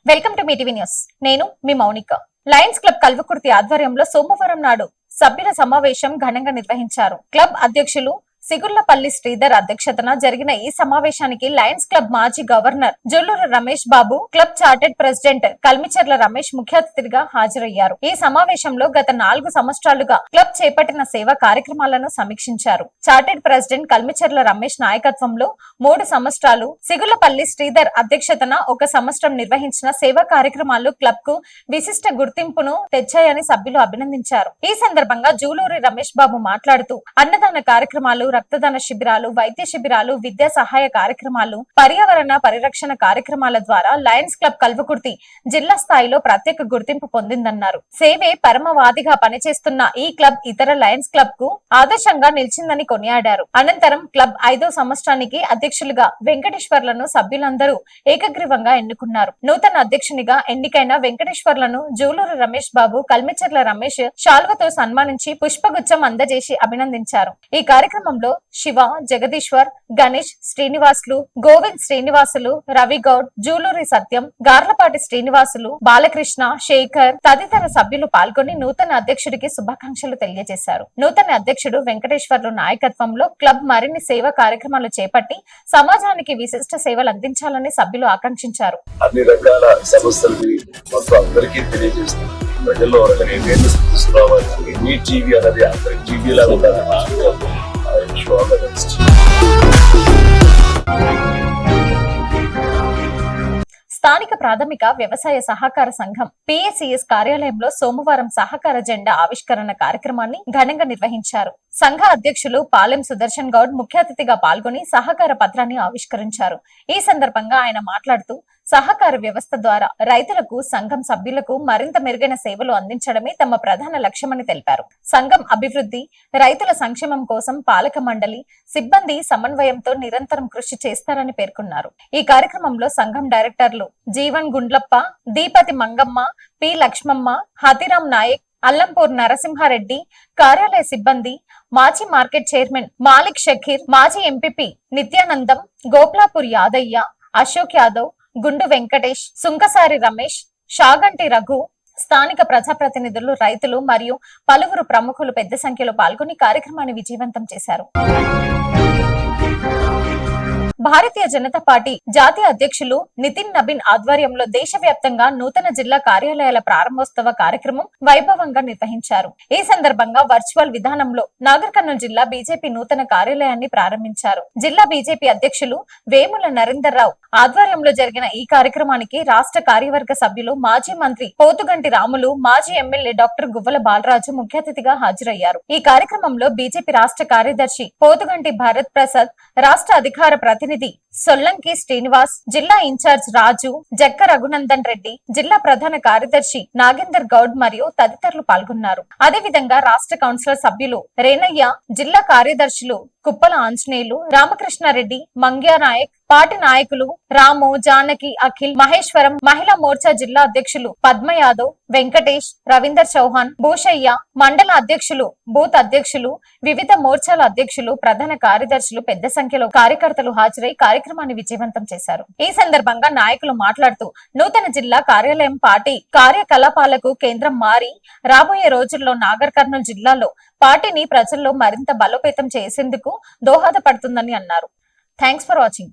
Welcome to Mee TV news. నేను మీ Mounika. Lions club Kalwakurthy ఆధ్వర్యంలో సోమవారం నాడు సభ్యుల సమావేశం ఘనంగా నిర్వహించారు. క్లబ్ అధ్యక్షులు సిగుళ్లపల్లి శ్రీధర్ అధ్యక్షతన జరిగిన ఈ సమావేశానికి లయన్స్ క్లబ్ మాజీ governor జొల్లూరు Ramesh Babu, club chartered president కల్మిచర్ల Ramesh ముఖ్య అతిథిగా హాజరయ్యారు. ఈ సమావేశంలో గత 4 సంవత్సరాలుగా క్లబ్ చేపట్టిన సేవా కార్యక్రమాలను సమీక్షించారు. చార్టెడ్ ప్రెసిడెంట్ కల్మిచర్ల రమేష్ నాయకత్వంలో 3 సంవత్సరాలు, సిగుళ్లపల్లి శ్రీధర్ అధ్యక్షతన 1 సంవత్సరం నిర్వహించిన సేవా కార్యక్రమాలు క్లబ్ కు విశిష్ట గుర్తింపును తెచ్చాయని సభ్యులు అభినందించారు. ఈ సందర్భంగా జూలూరి రమేష్ బాబు మాట్లాడుతూ అన్నదాన కార్యక్రమాలు, రక్తదాన శిబిరాలు, వైద్య శిబిరాలు, విద్యా సహాయ కార్యక్రమాలు, పర్యావరణ పరిరక్షణ కార్యక్రమాల ద్వారా లయన్స్ క్లబ్ కల్వకుర్తి జిల్లా స్థాయిలో ప్రత్యేక గుర్తింపు పొందిందన్నారు. సేవే పరమవాదిగా పనిచేస్తున్న ఈ క్లబ్ ఇతర లయన్స్ క్లబ్ కు ఆదర్శంగా నిలిచిందని కొనియాడారు. అనంతరం క్లబ్ 5వ సంవత్సరానికి అధ్యక్షులుగా వెంకటేశ్వర్లను సభ్యులందరూ ఏకగ్రీవంగా ఎన్నుకున్నారు. నూతన అధ్యక్షునిగా ఎన్నికైన వెంకటేశ్వర్లను జూలూరు రమేష్ బాబు, కల్మిచర్ల రమేష్ శాల్వతో సన్మానించి పుష్పగుచ్చం అందజేసి అభినందించారు. ఈ కార్యక్రమంలో శివ, జగదీశ్వర్, గణేష్, శ్రీనివాసులు, గోవింద్ శ్రీనివాసులు, రవిగౌడ్, జూలూరి సత్యం, గార్లపాటి శ్రీనివాసులు, బాలకృష్ణ, శేఖర్ తదితర సభ్యులు పాల్గొని నూతన అధ్యక్షుడికి శుభాకాంక్షలు తెలియజేశారు. నూతన అధ్యక్షుడు వెంకటేశ్వర్లు నాయకత్వంలో క్లబ్ మరిన్ని సేవా కార్యక్రమాలు చేపట్టి సమాజానికి విశిష్ట సేవలు అందించాలని సభ్యులు ఆకాంక్షించారు. అన్ని రకాల సమస్యలని మొత్తం అందరికీ తెలియజేస్తారు. ప్రజల్లో తీసుకురావాలి. మీ టీవీ అనేది అందరికి టీవీ లాగా ఉండాలి. స్థానిక ప్రాథమిక వ్యవసాయ సహకార సంఘం పిఎసిఎస్ కార్యాలయంలో సోమవారం సహకార జెండా ఆవిష్కరణ కార్యక్రమాన్ని ఘనంగా నిర్వహించారు. సంఘ అధ్యక్షులు పాలెం సుదర్శన్ గౌడ్ ముఖ్య అతిథిగా పాల్గొని సహకార పత్రాన్ని ఆవిష్కరించారు. ఈ సందర్భంగా ఆయన మాట్లాడుతూ సహకార వ్యవస్థ ద్వారా రైతులకు, సంఘం సభ్యులకు మరింత మెరుగైన సేవలు అందించడమే తమ ప్రధాన లక్ష్యమని తెలిపారు. సంఘం అభివృద్ధి, రైతుల సంక్షేమం కోసం పాలక మండలి సిబ్బంది సమన్వయంతో నిరంతరం కృషి చేస్తారని పేర్కొన్నారు. ఈ కార్యక్రమంలో సంఘం డైరెక్టర్లు జీవన్ గుండ్లప్ప, దీపతి మంగమ్మ, పి లక్ష్మమ్మ, హతిరాం నాయక్, అల్లంపూర్ నరసింహారెడ్డి, కార్యాలయ సిబ్బంది, మాజీ మార్కెట్ చైర్మన్ మాలిక్ షకీర్, మాజీ ఎంపీపీ నిత్యానందం, గోప్లాపూర్ యాదయ్య, అశోక్ యాదవ్, గుండు వెంకటేష్, సుంకసారి రమేష్, షాగంటి రఘు, స్థానిక ప్రజాప్రతినిధులు, రైతులు మరియు పలువురు ప్రముఖులు పెద్ద సంఖ్యలో పాల్గొని కార్యక్రమాన్ని విజయవంతం చేశారు. భారతీయ జనతా పార్టీ జాతీయ అధ్యక్షులు నితిన్ నబీన్ ఆధ్వర్యంలో దేశవ్యాప్తంగా నూతన జిల్లా కార్యాలయాల ప్రారంభోత్సవ కార్యక్రమం వైభవంగా నిర్వహించారు. ఈ సందర్భంగా వర్చువల్ విధానంలో నాగర్ కర్నూలు జిల్లా బీజేపీ నూతన కార్యాలయాన్ని ప్రారంభించారు. జిల్లా బీజేపీ అధ్యక్షులు వేముల నరేందర్ రావు ఆధ్వర్యంలో జరిగిన ఈ కార్యక్రమానికి రాష్ట్ర కార్యవర్గ సభ్యులు, మాజీ మంత్రి పోతుగంటి రాములు, మాజీ ఎమ్మెల్యే డాక్టర్ గువ్వల బాలరాజు ముఖ్య అతిథిగా హాజరయ్యారు. ఈ కార్యక్రమంలో బీజేపీ రాష్ట్ర కార్యదర్శి పోతుగంటి భారత్ ప్రసాద్, రాష్ట్ర అధికార ప్రతినిధి సొల్లంకి శ్రీనివాస్, జిల్లా ఇన్ఛార్జ్ రాజు, జక్క రఘునందన్ రెడ్డి, జిల్లా ప్రధాన కార్యదర్శి నాగేందర్ గౌడ్ మరియు తదితరులు పాల్గొన్నారు. అదేవిధంగా రాష్ట్ర కౌన్సిలర్ సభ్యులు రేణయ్య, జిల్లా కార్యదర్శులు కుప్పల ఆంజనేయులు, రామకృష్ణారెడ్డి, మంగ్యా నాయక్, పార్టీ నాయకులు రాము, జానకి, అఖిల్, మహేశ్వరం, మహిళా మోర్చా జిల్లా అధ్యక్షులు పద్మ యాదవ్, వెంకటేష్, రవీందర్ చౌహాన్, భూషయ్య, మండల అధ్యక్షులు, బూత్ అధ్యక్షులు, వివిధ మోర్చాల అధ్యక్షులు, ప్రధాన కార్యదర్శులు పెద్ద సంఖ్యలో కార్యకర్తలు హాజరై కార్యక్రమాన్ని విజయవంతం చేశారు. ఈ సందర్భంగా నాయకులు మాట్లాడుతూ నూతన జిల్లా కార్యాలయం పార్టీ కార్యకలాపాలకు కేంద్రం మారి రాబోయే రోజుల్లో నాగర్ కర్నూలు జిల్లాలో పార్టీని ప్రజల్లో మరింత బలోపేతం చేసేందుకు దోహదపడుతుందని అన్నారు. Thanks for watching.